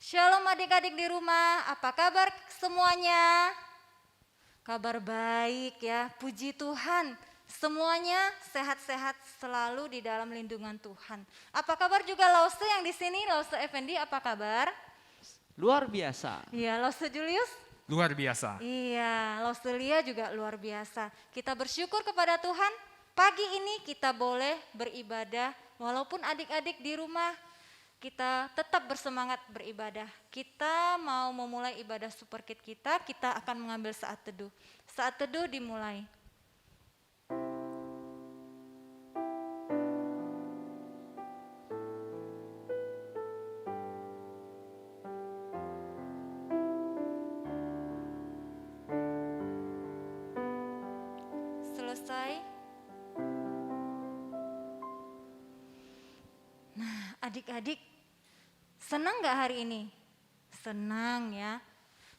Shalom adik-adik di rumah, apa kabar semuanya? Kabar baik ya, puji Tuhan. Semuanya sehat-sehat selalu di dalam lindungan Tuhan. Apa kabar juga Lause yang di sini, Lause Effendi, apa kabar? Luar biasa. Iya, Lause Julius? Luar biasa. Iya, Lause Lia juga luar biasa. Kita bersyukur kepada Tuhan, pagi ini kita boleh beribadah walaupun adik-adik di rumah kita tetap bersemangat beribadah. Kita mau memulai ibadah super kid kita akan mengambil saat teduh. Saat teduh dimulai. Selesai. Nah, adik-adik, senang gak hari ini? Senang ya.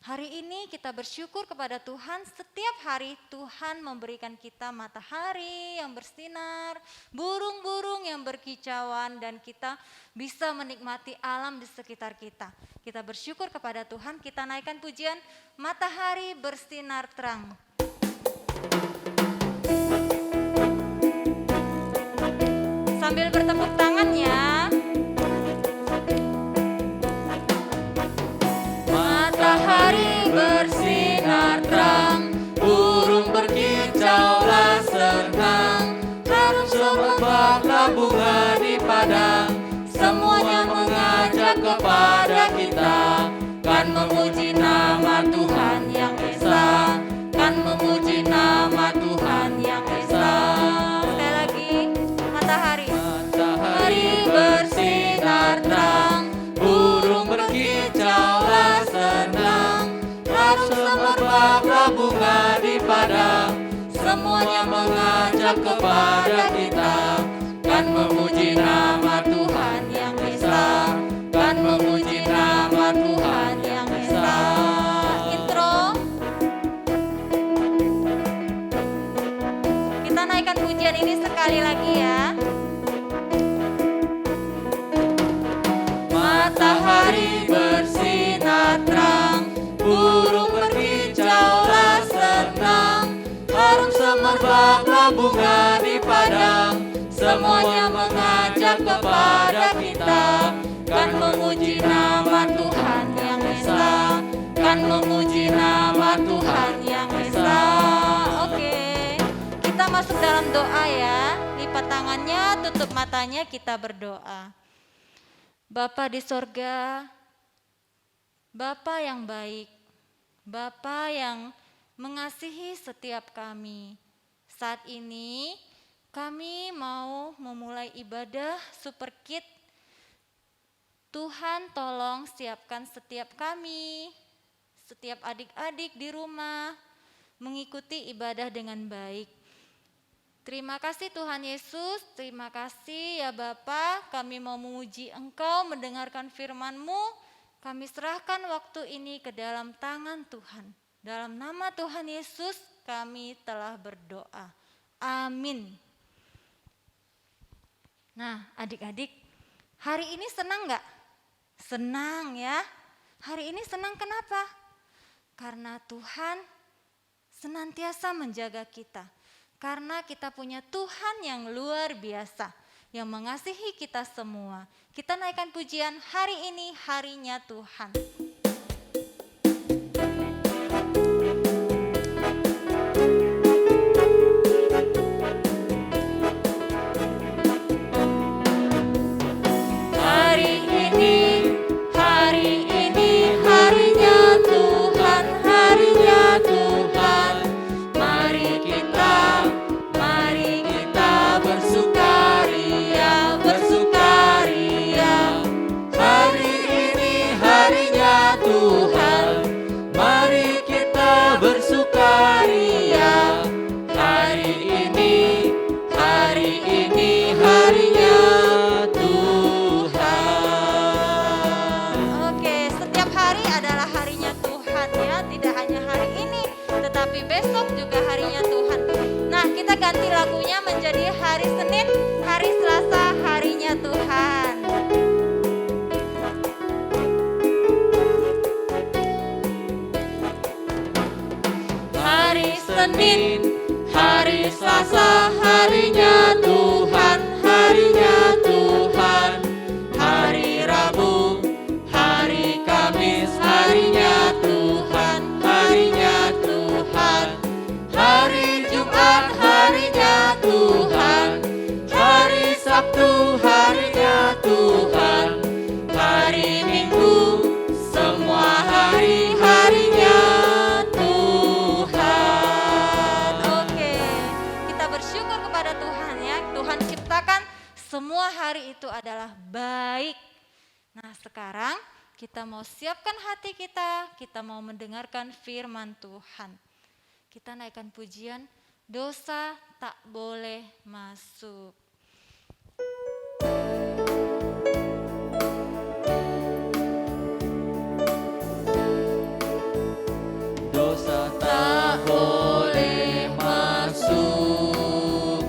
Hari ini kita bersyukur kepada Tuhan, setiap hari Tuhan memberikan kita matahari yang bersinar, burung-burung yang berkicauan, dan kita bisa menikmati alam di sekitar kita. Kita bersyukur kepada Tuhan, kita naikkan pujian matahari bersinar terang. Sambil bertepuk tangan ya. Matahari bersinar terang, burung berkicaulah senang, harum semerbaklah bunga di padang, semuanya mengajak kepada kita, kan memuji nama Tuhan yang esa, kan memuji nama Tuhan yang esa. Sekali lagi, matahari. Matahari bersinar terang, burung berkicaulah senang, harum semerbaklah bunga di padang, semuanya mengajak kepada kita, kan memuji nama Tuhan yang esa, kan memuji nama Tuhan yang esa. Intro. Kita naikkan pujian ini sekali lagi ya. Matahari bersinar terang, burung berkicaulah senang, harum semerbaklah bunga di padang, semuanya mengajak kepada kita, kan memuji nama Tuhan yang esa, kan memuji nama Tuhan yang esa. Oke, kita masuk dalam doa ya. Lipat tangannya, tutup matanya, kita berdoa. Bapa di sorga, Bapa yang baik, Bapa yang mengasihi setiap kami. Saat ini kami mau memulai ibadah super kid. Tuhan tolong siapkan setiap kami, setiap adik-adik di rumah mengikuti ibadah dengan baik. Terima kasih Tuhan Yesus, terima kasih ya Bapa, kami mau memuji Engkau, mendengarkan firman-Mu, kami serahkan waktu ini ke dalam tangan Tuhan. Dalam nama Tuhan Yesus kami telah berdoa. Amin. Nah adik-adik, hari ini senang gak? Senang ya. Hari ini senang kenapa? Karena Tuhan senantiasa menjaga kita. Karena kita punya Tuhan yang luar biasa, yang mengasihi kita semua. Kita naikkan pujian hari ini, harinya Tuhan. Hari ini harinya Tuhan, harinya Tuhan. Mari kita bersukaria, bersukaria. Hari ini harinya harinya Tuhan, harinya Tuhan. Hari Rabu, hari Kamis, harinya Tuhan, harinya Tuhan. Hari Jumat, harinya Tuhan. Hari Sabtu, harinya Tuhan. Hari Minggu, semua hari, harinya Tuhan. Oke, kita bersyukur kepada Tuhan ya. Tuhan ciptakan semua hari itu adalah baik. Nah, sekarang kita mau siapkan hati kita mau mendengarkan firman Tuhan. Kita naikkan pujian, dosa tak boleh masuk. Dosa tak boleh masuk,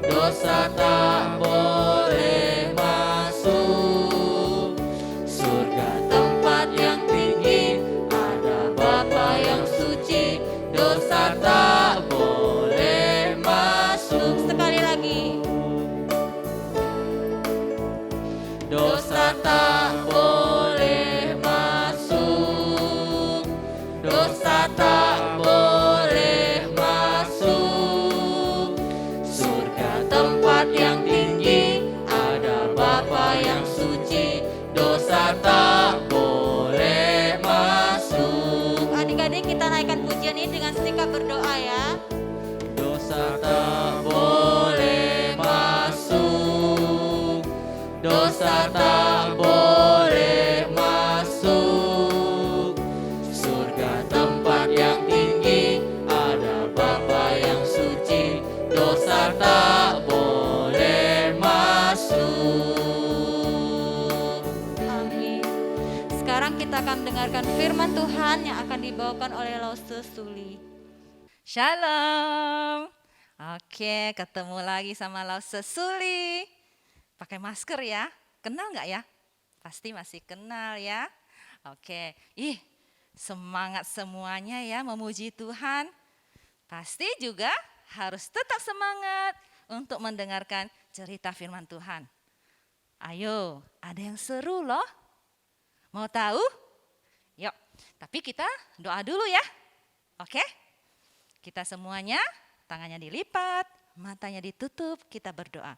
dosa tak boleh masuk. Surga tempat yang tinggi, ada Bapa yang suci. Dosa tak boleh masuk. Sekali lagi. Dosa tak boleh masuk, dosa tak boleh masuk. Surga tempat yang tinggi, ada Bapa yang suci. Dosa tak boleh masuk. Adik-adik, kita naikkan pujian ini dengan sikap berdoa ya. Dosa tak boleh masuk, dosa tak boleh masuk. Surga tempat yang tinggi, ada Bapa yang suci. Dosa tak boleh masuk. Amin. Sekarang kita akan mendengarkan firman Tuhan yang akan dibawakan oleh Lause Suli. Shalom. Oke, ketemu lagi sama Lause Suli. Pakai masker ya. Kenal nggak ya? Pasti masih kenal ya. Oke, semangat semuanya ya memuji Tuhan. Pasti juga harus tetap semangat untuk mendengarkan cerita firman Tuhan. Ayo, ada yang seru loh. Mau tahu? Yuk, tapi kita doa dulu ya. Oke? Kita semuanya tangannya dilipat, matanya ditutup, kita berdoa.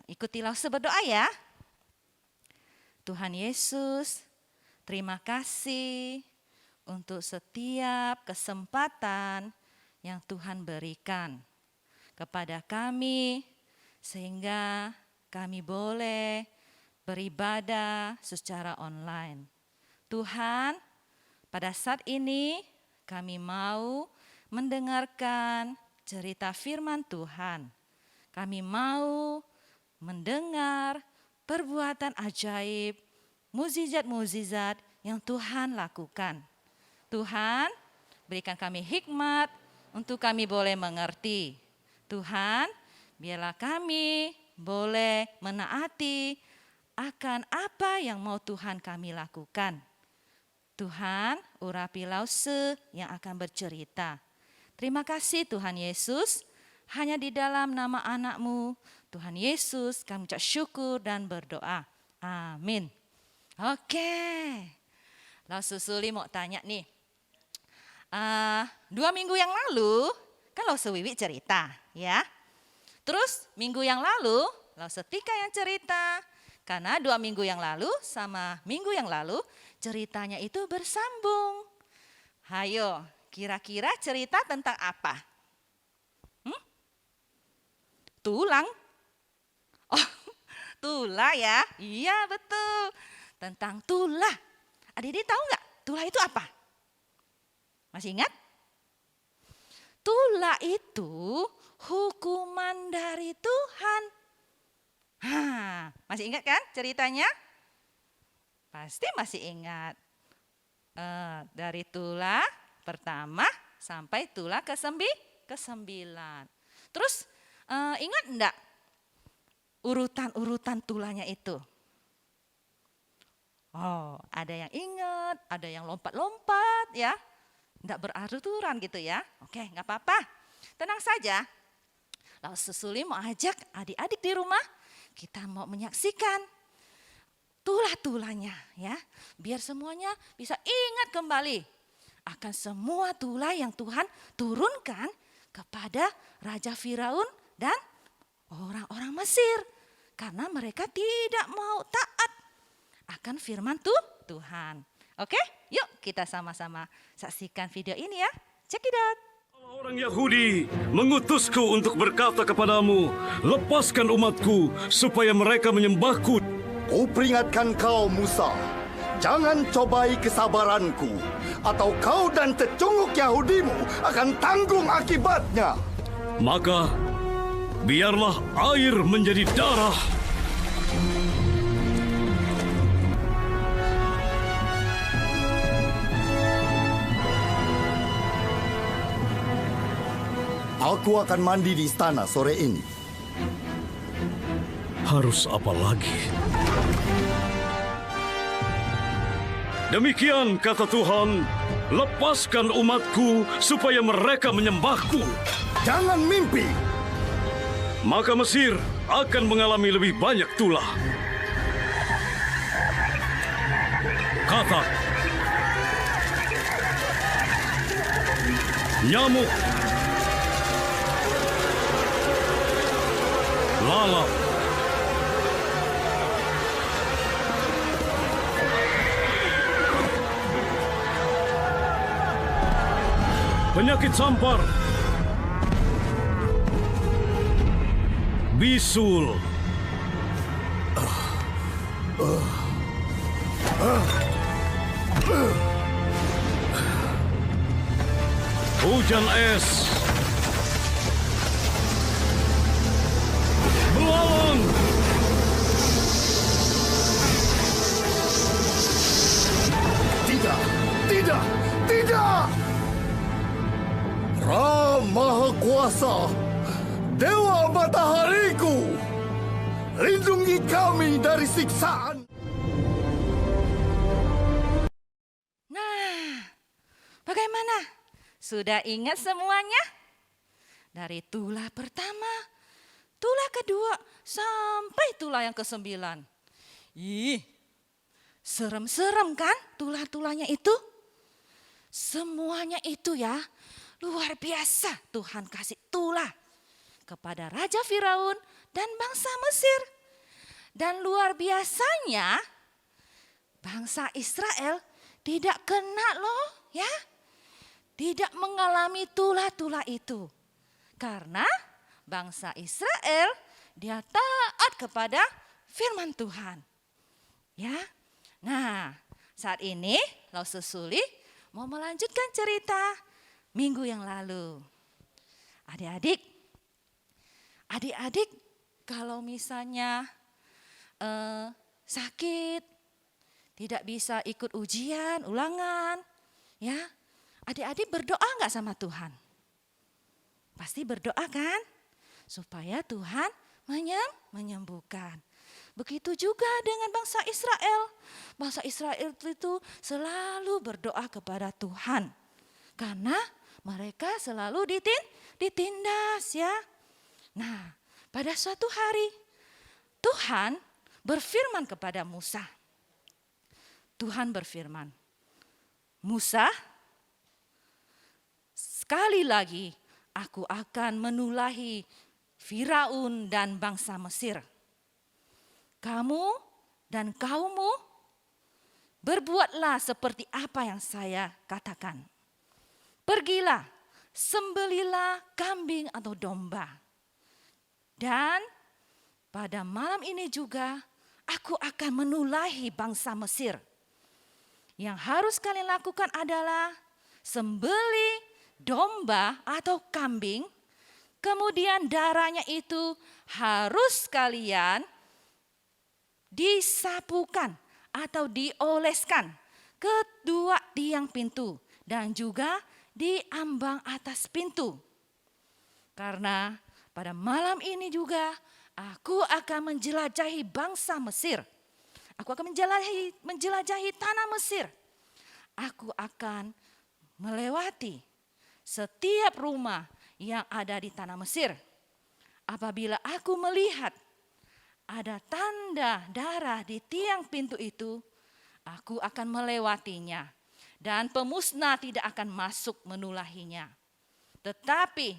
Ikutilah berdoa ya. Tuhan Yesus, terima kasih untuk setiap kesempatan yang Tuhan berikan kepada kami sehingga kami boleh beribadah secara online. Tuhan, pada saat ini kami mau mendengarkan cerita firman Tuhan. Kami mau mendengar perbuatan ajaib, mukjizat-mukjizat yang Tuhan lakukan. Tuhan, berikan kami hikmat untuk kami boleh mengerti. Tuhan, biarlah kami boleh menaati akan apa yang mau Tuhan kami lakukan. Tuhan, urapi Lause yang akan bercerita. Terima kasih Tuhan Yesus, hanya di dalam nama anak-Mu, Tuhan Yesus, kami ucap syukur dan berdoa. Amin. Oke, Lause Suli mau tanya nih. 2 minggu yang lalu, kan Lause Wiwi cerita ya. Terus minggu yang lalu, Lause Tika yang cerita. Karena 2 minggu yang lalu sama minggu yang lalu, ceritanya itu bersambung. Hayo, kira-kira cerita tentang apa? Tulang? Oh, tulah ya? Iya betul, tentang tulah. Adik-adik tahu nggak tulah itu apa? Masih ingat? Tulah itu hukuman dari Tuhan. Masih ingat kan ceritanya? Pasti masih ingat. Dari tulah pertama sampai tulah ke-9. Terus ingat enggak urutan-urutan tulahnya itu? Oh, ada yang ingat, ada yang lompat-lompat ya. Enggak beraturan gitu ya. Oke, enggak apa-apa. Tenang saja. Lalu Sesuli mau ajak adik-adik di rumah, kita mau menyaksikan tulah-tulahnya ya. Biar semuanya bisa ingat kembali akan semua tulah yang Tuhan turunkan kepada Raja Firaun dan orang-orang Mesir. Karena mereka tidak mau taat akan firman Tuhan. Oke, yuk kita sama-sama saksikan video ini ya. Check it out. Orang Yahudi mengutusku untuk berkata kepadamu, lepaskan umatku supaya mereka menyembahku. Kuperingatkan kau Musa, jangan cobai kesabaranku, atau kau dan cecunguk Yahudimu akan tanggung akibatnya. Maka biarlah air menjadi darah. Aku akan mandi di istana sore ini. Harus apa lagi? Demikian kata Tuhan, lepaskan umatku supaya mereka menyembahku. Jangan mimpi. Maka Mesir akan mengalami lebih banyak tulah. Katak, nyamuk, lalat, penyakit sampar, bisul, hujan es, belalang, Tidak, tidak, tidak. Ra Maha Kuasa, Dewa Matahariku, lindungi kami dari siksaan. Nah, bagaimana? Sudah ingat semuanya? Dari tulah pertama, tulah kedua, sampai tulah yang ke-9. Ih, serem-serem kan tulah-tulahnya itu? Semuanya itu ya, luar biasa Tuhan kasih tulah kepada Raja Firaun dan bangsa Mesir. Dan luar biasanya bangsa Israel tidak kena loh ya. Tidak mengalami tulah-tulah itu. Karena bangsa Israel dia taat kepada firman Tuhan. Ya. Nah, saat ini Laus Sesuli mau melanjutkan cerita minggu yang lalu. Adik-adik kalau misalnya sakit, tidak bisa ikut ujian, ulangan, ya, adik-adik berdoa nggak sama Tuhan? Pasti berdoa kan? Supaya Tuhan menyembuhkan. Begitu juga dengan bangsa Israel. Bangsa Israel itu selalu berdoa kepada Tuhan. Karena mereka selalu ditindas ya. Nah, pada suatu hari Tuhan berfirman kepada Musa. Tuhan berfirman, Musa, sekali lagi aku akan menulahi Firaun dan bangsa Mesir. Kamu dan kaummu berbuatlah seperti apa yang saya katakan. Pergilah, sembelilah kambing atau domba. Dan pada malam ini juga aku akan menulahi bangsa Mesir. Yang harus kalian lakukan adalah sembeli domba atau kambing. Kemudian darahnya itu harus kalian disapukan atau dioleskan ke dua tiang pintu dan juga di ambang atas pintu. Karena pada malam ini juga aku akan menjelajahi bangsa Mesir. Aku akan menjelajahi tanah Mesir. Aku akan melewati setiap rumah yang ada di tanah Mesir. apabila aku melihat ada tanda darah di tiang pintu itu, aku akan melewatinya dan pemusnah tidak akan masuk menulahinya. Tetapi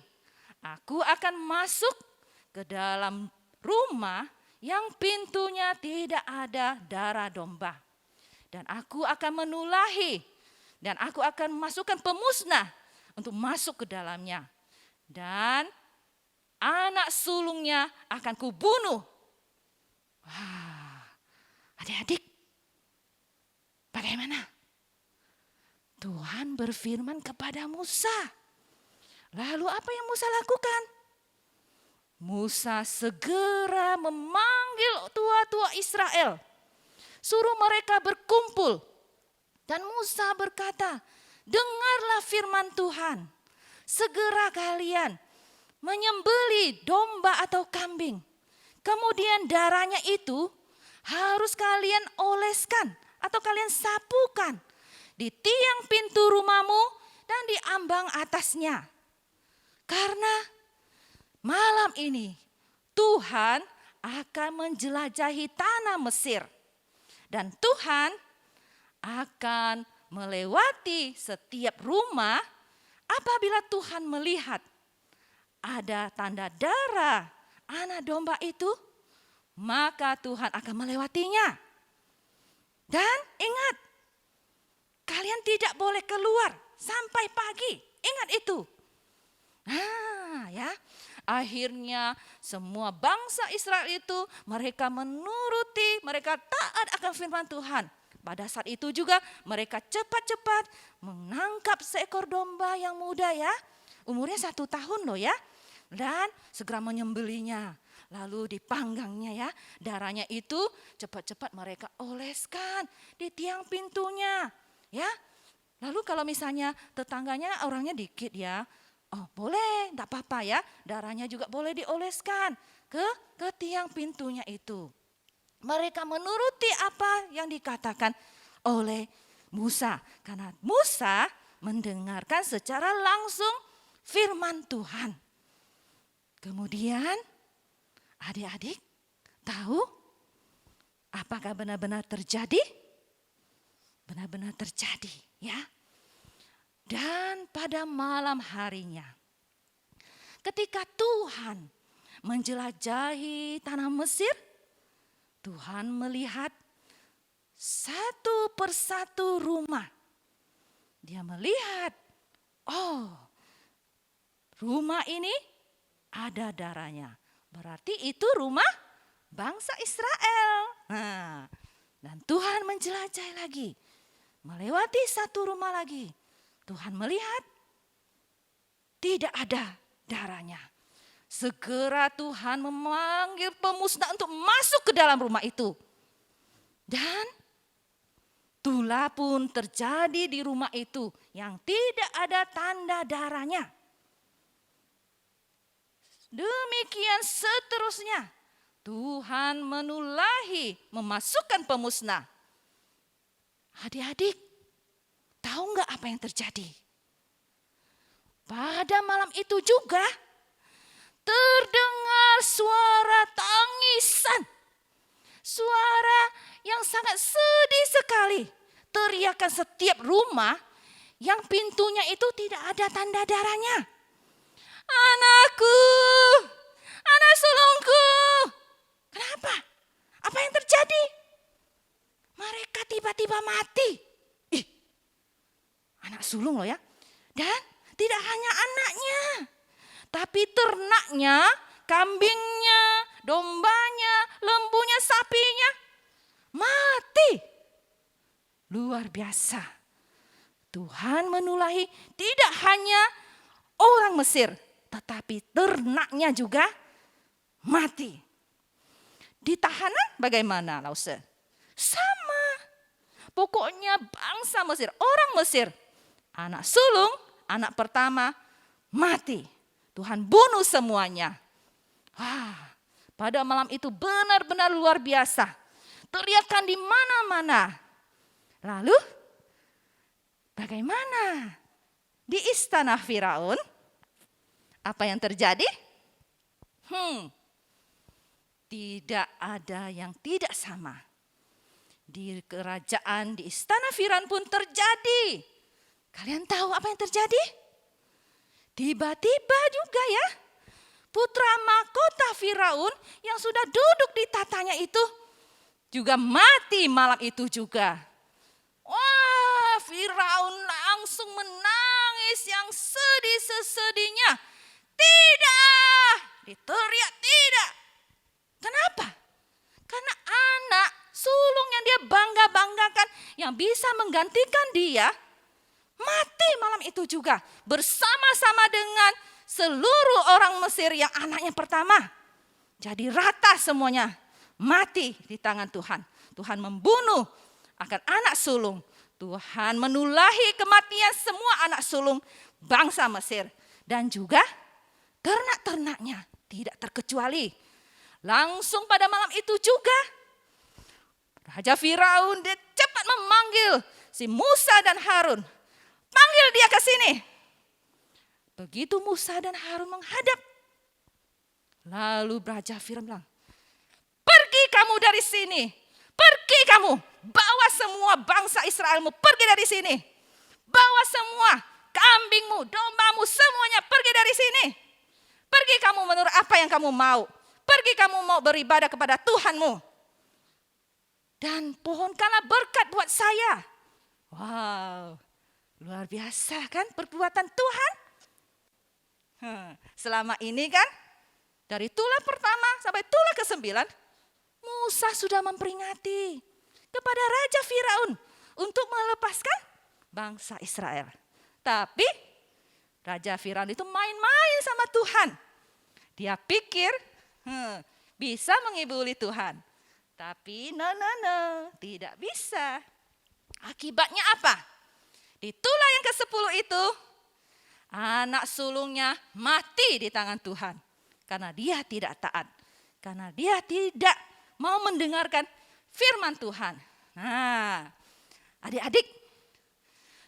aku akan masuk ke dalam rumah yang pintunya tidak ada darah domba. Dan aku akan menulahi dan aku akan masukkan pemusnah untuk masuk ke dalamnya. Dan anak sulungnya akan kubunuh. Wah, adik-adik, bagaimana? Tuhan berfirman kepada Musa. Lalu apa yang Musa lakukan? Musa segera memanggil tua-tua Israel. Suruh mereka berkumpul. Dan Musa berkata, dengarlah firman Tuhan. Segera kalian menyembelih domba atau kambing. Kemudian darahnya itu harus kalian oleskan atau kalian sapukan di tiang pintu rumahmu dan di ambang atasnya. Karena malam ini Tuhan akan menjelajahi tanah Mesir. Dan Tuhan akan melewati setiap rumah apabila Tuhan melihat ada tanda darah anak domba itu, maka Tuhan akan melewatinya. Dan ingat, kalian tidak boleh keluar sampai pagi. Ingat itu. Ya. Akhirnya semua bangsa Israel itu mereka menuruti, mereka taat akan firman Tuhan. Pada saat itu juga mereka cepat-cepat menangkap seekor domba yang muda ya. Umurnya 1 tahun loh ya. Dan segera menyembelihnya. Lalu dipanggangnya ya. Darahnya itu cepat-cepat mereka oleskan di tiang pintunya. Ya. Lalu kalau misalnya tetangganya orangnya dikit ya. Oh boleh, enggak apa-apa ya. Darahnya juga boleh dioleskan ke tiang pintunya itu. Mereka menuruti apa yang dikatakan oleh Musa. Karena Musa mendengarkan secara langsung firman Tuhan. Kemudian adik-adik tahu apakah benar-benar terjadi? Benar-benar terjadi ya. Dan pada malam harinya, ketika Tuhan menjelajahi tanah Mesir, Tuhan melihat satu persatu rumah. Dia melihat, oh rumah ini ada darahnya. Berarti itu rumah bangsa Israel. Nah, dan Tuhan menjelajahi lagi, melewati satu rumah lagi. Tuhan melihat tidak ada darahnya. Segera Tuhan memanggil pemusnah untuk masuk ke dalam rumah itu. Dan tulah pun terjadi di rumah itu yang tidak ada tanda darahnya. Demikian seterusnya. Tuhan menulahi, memasukkan pemusnah. Adik-adik, tahu nggak apa yang terjadi? Pada malam itu juga terdengar suara tangisan. Suara yang sangat sedih sekali. Teriakan setiap rumah yang pintunya itu tidak ada tanda darahnya. Anakku, anak sulungku. Kenapa? Apa yang terjadi? Mereka tiba-tiba mati. Anak sulung loh ya. Dan tidak hanya anaknya, tapi ternaknya, kambingnya, dombanya, lembunya, sapinya mati. Luar biasa. Tuhan menulahi tidak hanya orang Mesir, tetapi ternaknya juga mati. Di tahanan bagaimana, Lause? Sama. Pokoknya bangsa Mesir, orang Mesir, anak sulung, anak pertama mati. Tuhan bunuh semuanya. Pada malam itu benar-benar luar biasa. Teriakan di mana-mana. Lalu bagaimana di istana Firaun? Apa yang terjadi? Tidak ada yang tidak sama. Di kerajaan, di istana Firaun pun terjadi. Kalian tahu apa yang terjadi? Tiba-tiba juga ya, putra mahkota Firaun yang sudah duduk di tatanya itu juga mati malam itu juga. Wah, Firaun langsung menangis yang sedih sesedihnya. Tidak, diteriak tidak. Kenapa? Karena anak sulung yang dia bangga-banggakan, yang bisa menggantikan dia, mati malam itu juga bersama-sama dengan seluruh orang Mesir yang anaknya pertama. Jadi rata semuanya mati di tangan Tuhan. Tuhan membunuh akan anak sulung. Tuhan menulahi kematian semua anak sulung bangsa Mesir. Dan juga ternak-ternaknya tidak terkecuali. Langsung pada malam itu juga Raja Firaun dia cepat memanggil si Musa dan Harun. Panggil dia ke sini. Begitu Musa dan Harun menghadap. Lalu Raja Firaun bilang, pergi kamu dari sini. Pergi kamu. Bawa semua bangsa Israelmu pergi dari sini. Bawa semua kambingmu, dombamu, semuanya pergi dari sini. Pergi kamu menurut apa yang kamu mau. Pergi kamu mau beribadah kepada Tuhanmu. Dan pohonkanlah berkat buat saya. Wow, luar biasa kan perbuatan Tuhan. Selama ini kan, dari tulah pertama sampai tulah ke-9, Musa sudah memperingati kepada Raja Firaun untuk melepaskan bangsa Israel. Tapi Raja Firaun itu main-main sama Tuhan. Dia pikir bisa mengibuli Tuhan. Tapi no, tidak bisa. Akibatnya apa? Di tulah yang ke-10 itu, anak sulungnya mati di tangan Tuhan. Karena dia tidak taat. Karena dia tidak mau mendengarkan firman Tuhan. Nah, adik-adik,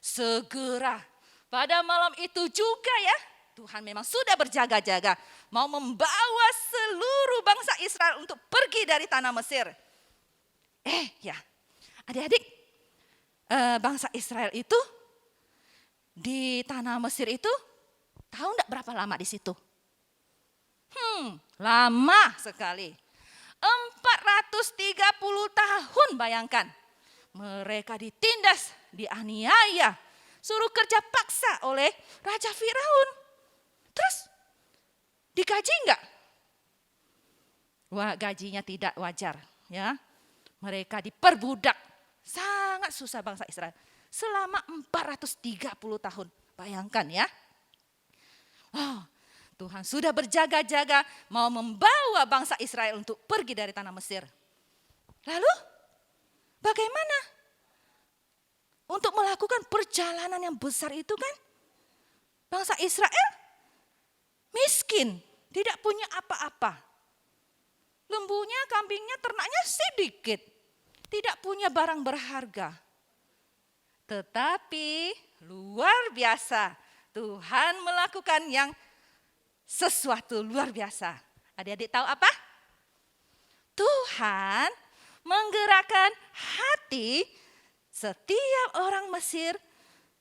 segera pada malam itu juga ya, Tuhan memang sudah berjaga-jaga. Mau membawa seluruh bangsa Israel untuk pergi dari tanah Mesir. Ya, adik-adik, bangsa Israel itu di tanah Mesir itu, tahu enggak berapa lama di situ? Lama sekali. 430 tahun bayangkan. Mereka ditindas, dianiaya, suruh kerja paksa oleh Raja Firaun. Terus digaji enggak? Wah, gajinya tidak wajar ya. Mereka diperbudak. Sangat susah bangsa Israel. Selama 430 tahun. Bayangkan ya. Tuhan sudah berjaga-jaga mau membawa bangsa Israel untuk pergi dari tanah Mesir. Lalu bagaimana? Untuk melakukan perjalanan yang besar itu kan, bangsa Israel miskin, tidak punya apa-apa. Lembunya, kambingnya, ternaknya sedikit, tidak punya barang berharga. Tetapi luar biasa, Tuhan melakukan yang sesuatu luar biasa. Adik-adik tahu apa? Tuhan menggerakkan hati setiap orang Mesir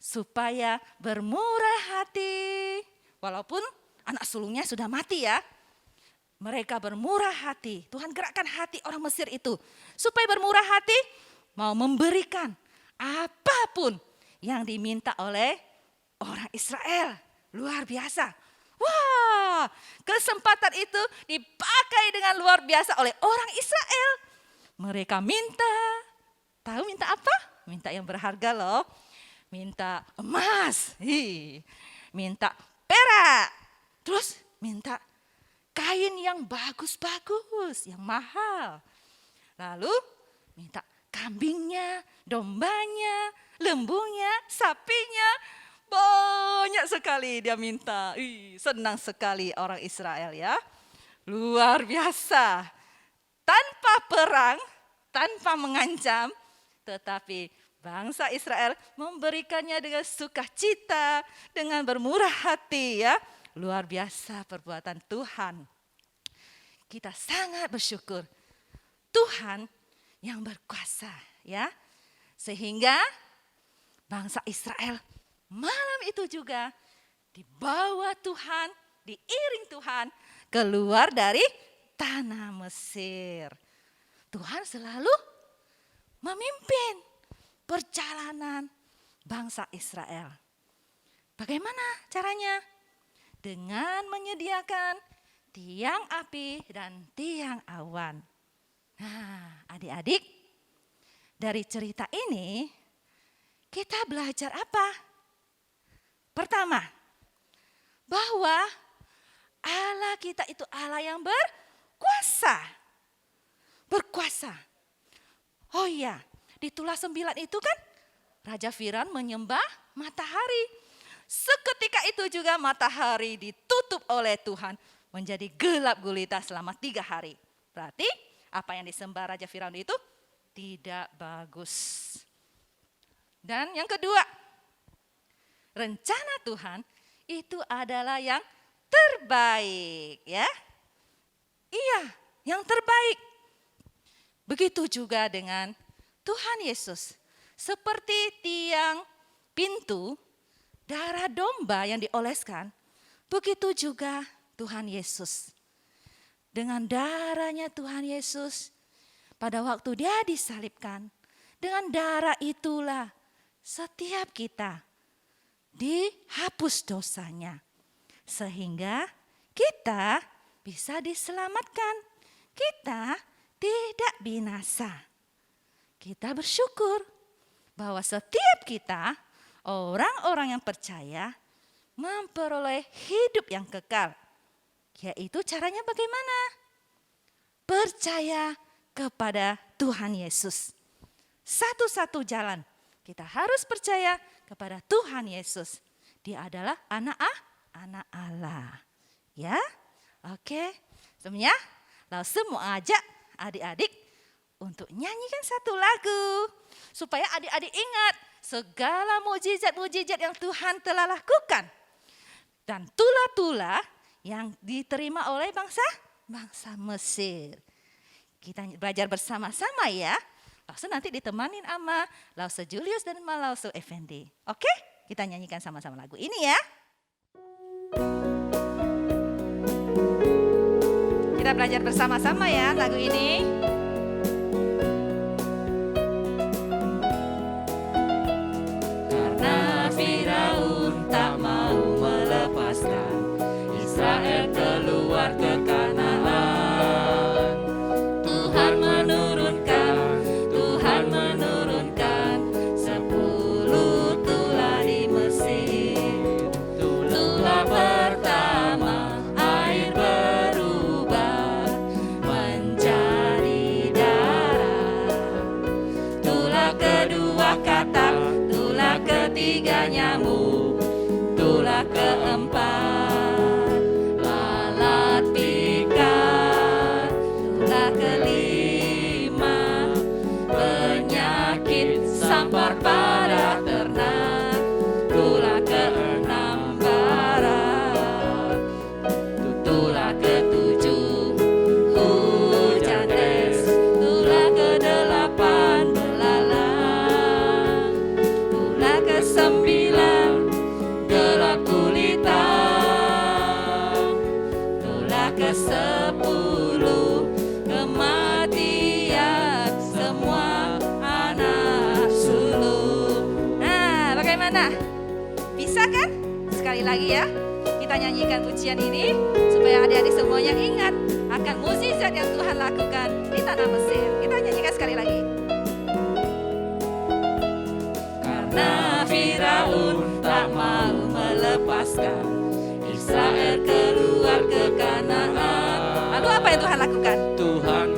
supaya bermurah hati. Walaupun anak sulungnya sudah mati ya. Mereka bermurah hati. Tuhan gerakkan hati orang Mesir itu supaya bermurah hati, mau memberikan apapun yang diminta oleh orang Israel. Luar biasa. Wah, kesempatan itu dipakai dengan luar biasa oleh orang Israel. Mereka minta, tahu minta apa? Minta yang berharga loh. Minta emas, minta perak, terus minta kain yang bagus-bagus, yang mahal. Lalu minta kambingnya, dombanya, lembunya, sapinya. Banyak sekali dia minta. Senang sekali orang Israel ya. Luar biasa. Tanpa perang, tanpa mengancam, tetapi bangsa Israel memberikannya dengan sukacita, dengan bermurah hati ya. Luar biasa perbuatan Tuhan. kita sangat bersyukur. Tuhan yang berkuasa, ya. Sehingga bangsa Israel malam itu juga dibawa Tuhan, diiring Tuhan keluar dari tanah Mesir. Tuhan selalu memimpin perjalanan bangsa Israel. Bagaimana caranya? Dengan menyediakan tiang api dan tiang awan. Nah, adik-adik, dari cerita ini kita belajar apa? Pertama, bahwa Allah kita itu Allah yang berkuasa. Berkuasa. Oh iya, di Tulah 9 itu kan Raja Firaun menyembah matahari. Seketika itu juga matahari ditutup oleh Tuhan menjadi gelap gulita selama 3 hari. Berarti apa yang disembah Raja Firaun itu tidak bagus. Dan yang kedua, rencana Tuhan itu adalah yang terbaik, ya. Iya, yang terbaik. Begitu juga dengan Tuhan Yesus. Seperti tiang pintu, darah domba yang dioleskan, begitu juga Tuhan Yesus. Dengan darahnya Tuhan Yesus, pada waktu dia disalibkan, dengan darah itulah setiap kita dihapus dosanya. Sehingga kita bisa diselamatkan. Kita tidak binasa. Kita bersyukur bahwa setiap kita, orang-orang yang percaya, memperoleh hidup yang kekal. Yaitu caranya bagaimana? Percaya kepada Tuhan Yesus. Satu-satu jalan. Kita harus percaya kepada Tuhan Yesus. Dia adalah anak Allah. Ya, oke. Semuanya, lalu semua ajak adik-adik untuk nyanyikan satu lagu. Supaya adik-adik ingat segala mujizat-mujizat yang Tuhan telah lakukan. Dan tulah-tulah yang diterima oleh bangsa Mesir. Kita belajar bersama-sama ya. Lause nanti ditemanin sama Lause Julius dan Lause Effendi. Oke, kita nyanyikan sama-sama lagu ini ya. Kita belajar bersama-sama ya lagu ini. Karena Firaun tak mau melepaskan Israel keluar ke Kanaan, Tuhan menurunkan 10 tulah di Mesir. Tulah pertama air berubah menjadi darah. Tulah kedua katak, tulah ketiga nyamuk, tulah keempat lalat pikat, tulah kelima penyakit sampar pada ternak, tulah keenam bara, tulah ketujuh hujan es, tulah kedelapan belalang, tulah kesembilan gelap gulita, tulah ke-10 kematian semua anak sulung. Nah, bagaimana? Bisa kan? Sekali lagi ya. Kita nyanyikan pujian ini supaya adik-adik semuanya ingat akan mukjizat yang Tuhan lakukan di tanah Mesir. Kita nyanyikan sekali lagi. Karena Firaun tak mau melepaskan Israel keluar ke Kanaan, Lalu apa yang Tuhan lakukan? Tuhan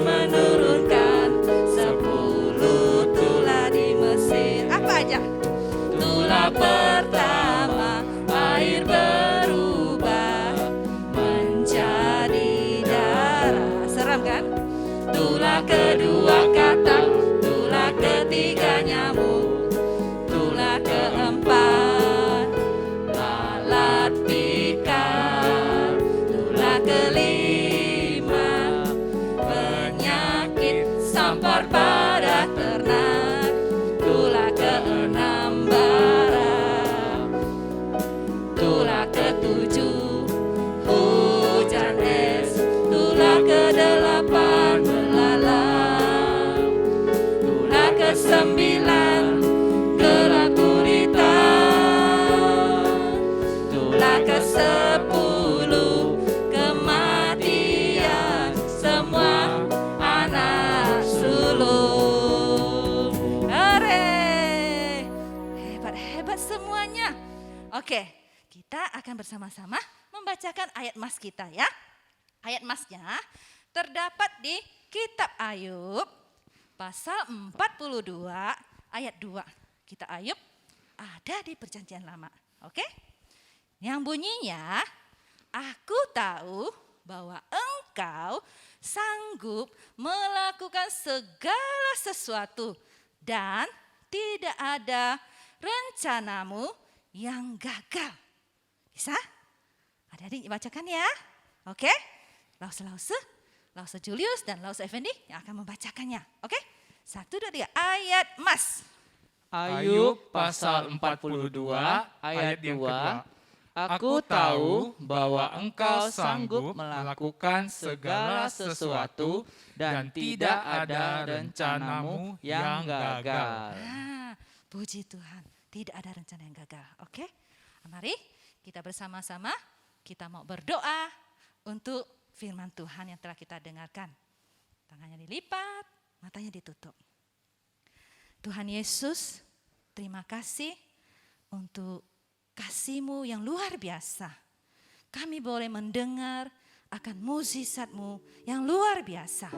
menurunkan 10 tulah di Mesir. Apa aja? Tulah pertama air berubah menjadi darah. Seram kan? Tulah kedua katak, tulah ketiga nyamuk, tulah keempat lalat pikat, tulah terdampar pada ternak. Tulah keenam bara, tulah ketujuh hujan es, tulah kedelapan belalang, tulah kesembilan gelap gulita, tulah kesepuluh kematian semua anak sulung. Hore! Hebat-hebat semuanya. Oke, kita akan bersama-sama membacakan ayat mas kita ya. Ayat masnya terdapat di kitab Ayub pasal 42 ayat 2. Kitab Ayub ada di perjanjian lama. Oke? Yang bunyinya, aku tahu bahwa engkau sanggup melakukan segala sesuatu dan tidak ada rencanamu yang gagal. Bisa? Adik-adik bacakan ya. Oke? Lause Julius dan Lause Effendi yang akan membacakannya. Oke? 1, 2, 3. Ayat mas. Ayub pasal 42 ayat 2. Aku tahu bahwa engkau sanggup melakukan segala sesuatu dan tidak ada rencanamu yang gagal. Puji Tuhan, tidak ada rencana yang gagal. Oke? Mari kita bersama-sama kita mau berdoa untuk firman Tuhan yang telah kita dengarkan. Tangannya dilipat, matanya ditutup. Tuhan Yesus, terima kasih untuk kasih-Mu yang luar biasa. Kami boleh mendengar akan mukjizat-Mu yang luar biasa.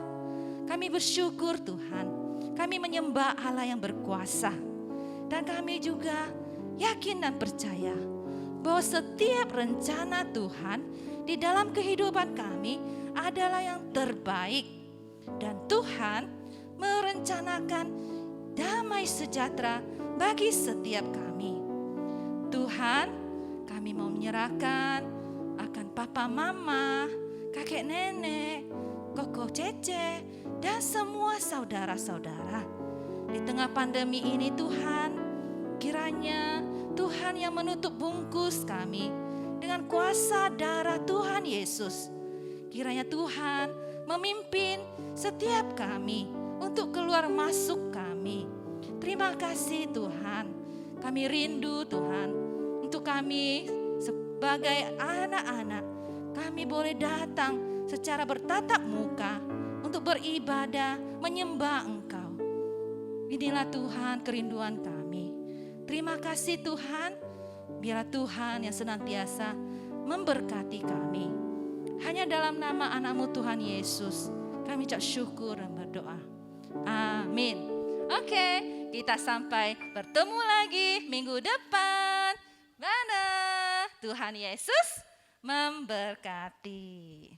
Kami bersyukur Tuhan, kami menyembah Allah yang berkuasa. Dan kami juga yakin dan percaya bahwa setiap rencana Tuhan di dalam kehidupan kami adalah yang terbaik. Dan Tuhan merencanakan damai sejahtera bagi setiap kami. Tuhan, kami mau menyerahkan akan papa mama, kakek nenek, koko cece, dan semua saudara-saudara. Di tengah pandemi ini Tuhan, kiranya Tuhan yang menutup bungkus kami dengan kuasa darah Tuhan Yesus. Kiranya Tuhan memimpin setiap kami untuk keluar masuk kami. Terima kasih Tuhan. Kami rindu Tuhan untuk kami sebagai anak-anak. Kami boleh datang secara bertatap muka untuk beribadah, menyembah Engkau. Inilah Tuhan kerinduan kami. Terima kasih Tuhan, biarlah Tuhan yang senantiasa memberkati kami. Hanya dalam nama anak-Mu Tuhan Yesus, kami ucap syukur dan berdoa. Amin. Oke, kita sampai bertemu lagi minggu depan. Mana? Tuhan Yesus memberkati.